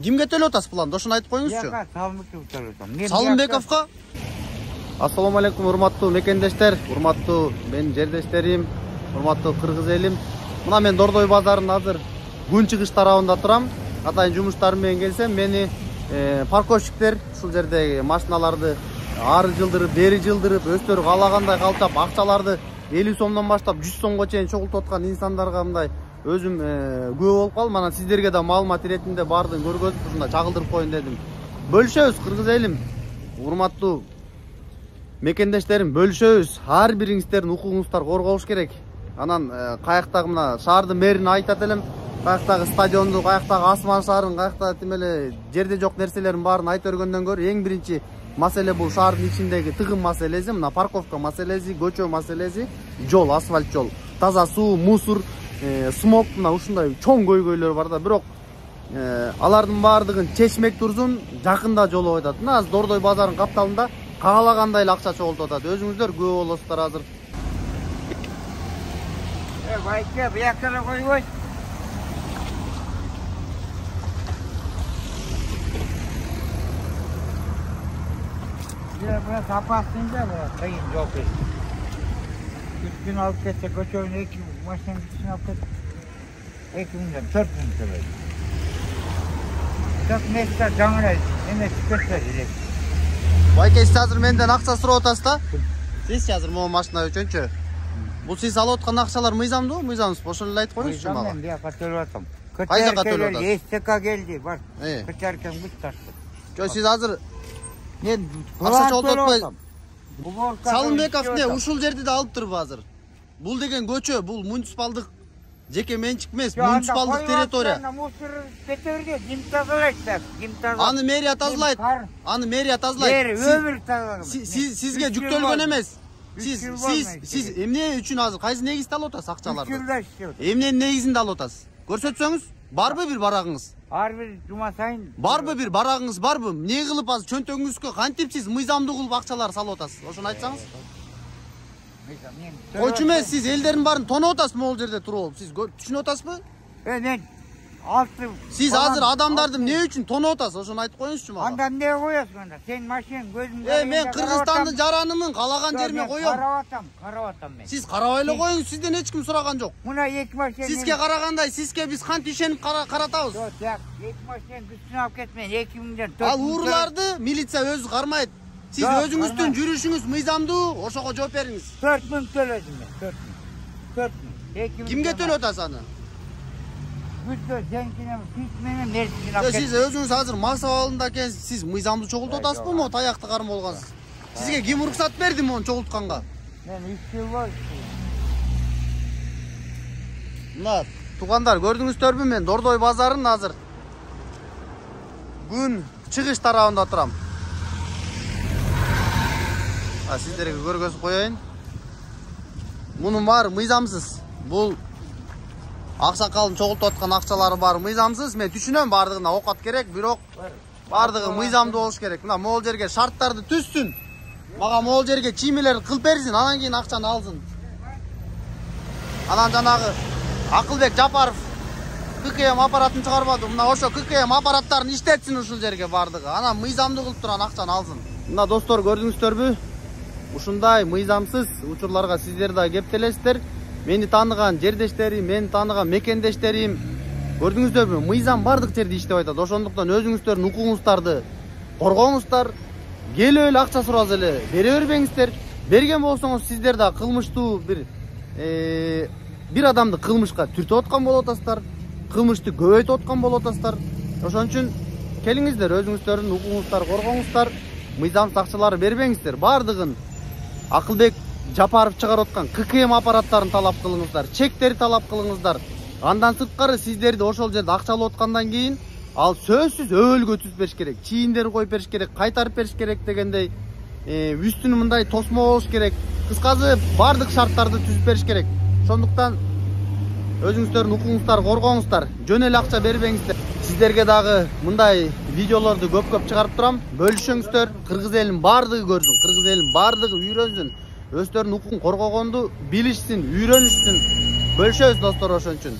Кимге төлөп атасыз планды? Ошону айтып коюңузчу. Салымбековго төлөп атам. Салымбековго? Ассаламу алейкум, урматтуу мекендештер, урматтуу менин жердештерим, урматтуу кыргыз элим. Мына мен Дордой базарында азыр күн чыгыш тарабында турам. Атайын жумуштарым менен келсем, мени парковщиктер ушул жердеги машиналарды ары жылдырып, бери жылдырып, өздөрү каалагандай калтап, акчаларды 50 сомдон баштап 100 сомго чейин чогултуп аткан инсандарга мындай өзүм күбө болуп калдым. Анан сиздерге да маалымат иретинде баардыгын көргөзүп, ушундай чагылдырып коеюн дедим. Бөлүшөбүз кыргыз элим, урматтуу мекендештерим, бөлүшөбүз. Ар бириңиздердин укугуңуздар корголуш керек. Анан каяктагы мына шаардын мэрин айтат элем, каяктагы стадионду, каяктагы асман шаарын, каякта тим эле жерде жок нерселердин баарын айтып өргөндөн көрө эң биринчи маселе бул шаардын ичиндеги тыгым маселеси, мына парковка маселеси, көчө маселеси, жол, асфальт жол, таза суу, мусор, смог, мына ушундай чоң көйгөйлөр бар да, бирок алардын баардыгын чечмек турсун жакында жолу айтат. Мына азыр Дордой базарынын капталында каалагандай эле акча чогултуп атат. Өзүңүздөр күбө болосуздар азыр. Байке, буякка эле койбойт. Biraz apastınca kayın yok. 3 gün alıp geçse göçöğün 2 maşının gitsin alıp geçse 2 günden 4 gün söyledi. 4 metre canına hemen çıkartlar direkt. Байке, сиз азыр менден акча сурап атасыз да? Сиз азыр могу машина үчүнчү. Бул сиз алып аткан акчалар мыйзамдуу, мыйзамсыз? Ошону эле айтып коюңузчу мага. Мыйзам, мен бияка төлөп атам. Кай жака төлөп атасыз? СТК келди, бар. Кычаркен бүт ташты. Жо, сиз азыр мен акча чогултуп атпай. Салымбеков не ушул жерди да алып турбу азыр? Бул деген көчө, бул муниципалдык жеке менчик эмес, муниципалдык территория. Мусор кетерге ким тазалайт да? Ким тазалайт? Аны мэрия тазалайт. Аны мэрия тазалайт. Өмүр тазалайт. Сизге жүктөлгөн эмес. Сиз эмне үчүн азыр кайсы негизде алып атасыз акчаларды? Эмненин негизинде алып атасыз? Көрсөтсөңүз, барбы бир барагыңыз? Ар бир жума сайын. Барбы бир барагыңыз барбы? Эмне кылып азыр чөнтөгүңүзгө кантип сиз мыйзамдуу кылып акчалар салып атасыз? Ошону айтсаңыз. Койчу эмес, сиз элдердин баарын тоноп атасыз могул жерде туруп алып. Сиз түшүнүп атасызбы? Мен алты. Сиз азыр адамдарды эмне үчүн тоноп атасыз? Ошону айтып коюңузчу мага. Анда эмне коесуң анда? Сен машинаң көзүңдө. Мен Кыргызстандын жаранымын, каалаган жериме коем. Карап атам мен. Сиз карабай эле коюңуз, сизден эч ким сураган жок. Мына 2 машина. Сизге карагандай, сизге биз кантип ишенип каратабыз? Жок, 2 машина күчүн алып кетмен, 2 миңден 4. Ал урларды милиция өзү кармайт. Сиз өзүңүздүн жүрүшүңүз мыйзамдуу, ошого жооп бериңиз. 4 миң төлөдүм мен, 4 миң. 4 миң. Кимге төлөп атасыз аны? Бүттө, сенкине бүт менен мерсин алып. Сиз өзүңүз азыр мас абалында экенсиз, сиз мыйзамдуу чогултуп атасызбы, могу таякты кармап алгансыз? Сизге ким уруксат берди мону чогултканга? Мен 3 жыл болду. Мына туугандар, көрдүңүздөрбү, мен Дордой базарынын азыр күн чыгыш тарабында турам. Сиздерге көргөзүп коеюн. Мунун баары мыйзамсыз. Бул аксакалдын чогултуп аткан акчалары баары мыйзамсыз. Мен түшүнөм, баардыгына окат керек, бирок баардыгы мыйзамдуу болуш керек. Мына могул жерге шарттарды түзсүн. Мага могул жерге чиймелерди кылып берсин, анан кийин акчаны алсын. Анан жанагы Акылбек Жапаров ККМ аппаратын чыгарбады. Мына ошо ККМ аппараттарын иштетсин ушул жерге баардыгы. Анан мыйзамдуу кылып турган акчаны алсын. Мына достор, көрдүңүздөрбү? Ушундай мыйзамсыз учурларга сиздер да кептелесиздер. Мени тааныган жердештерим, мени тааныган мекендештерим, көрдүңүздөрбү? Мыйзам бардык жерде иштеп атат. Ошондуктан өзүңүздөрдүн укугуңуздарды коргоңуздар. Келип эле акча сураса эле бере бербеңиздер. Берген болсоңуз сиздер да кылмыштуу бир адамды кылмышка түртүп аткан болуп атасыздар. Кылмышты көбөйтүп аткан болуп атасыздар. Ошон үчүн келиңиздер, өзүңүздөрдүн укугуңуздарды коргоңуздар. Мыйзамсыз акчаларды бербеңиздер. Бардыгын Акылбек Жапаров чыгарып аткан ККМ аппараттарын талап кылыңыздар, чектерди талап кылыңыздар. Андан сырткары сиздерди ошол жерде акча алып аткандан кийин ал сөзсүз өбөлгө түзүп бериш керек. Чийиндер коюп бериш керек, кайтарып бериш керек дегендей, үстүнү мындай тосмо болуш керек. Кыскасы бардык шарттарды түзүп бериш керек. Ошондуктан өзүңүздөрдүн укугуңуздарды коргоңуздар. Жөн эле акча бербеңиздер. Сиздерге дагы мындай видеолорду көп чыгарып турам. Бөлүшөңүздөр. Кыргыз элинин бардыгы көрсүн, кыргыз элинин бардыгы үйрөнсүн. Өздөрүнүн укугун коргогонду билишсин, үйрөнүшсүн. Бөлүшөбүз достор ошон үчүн.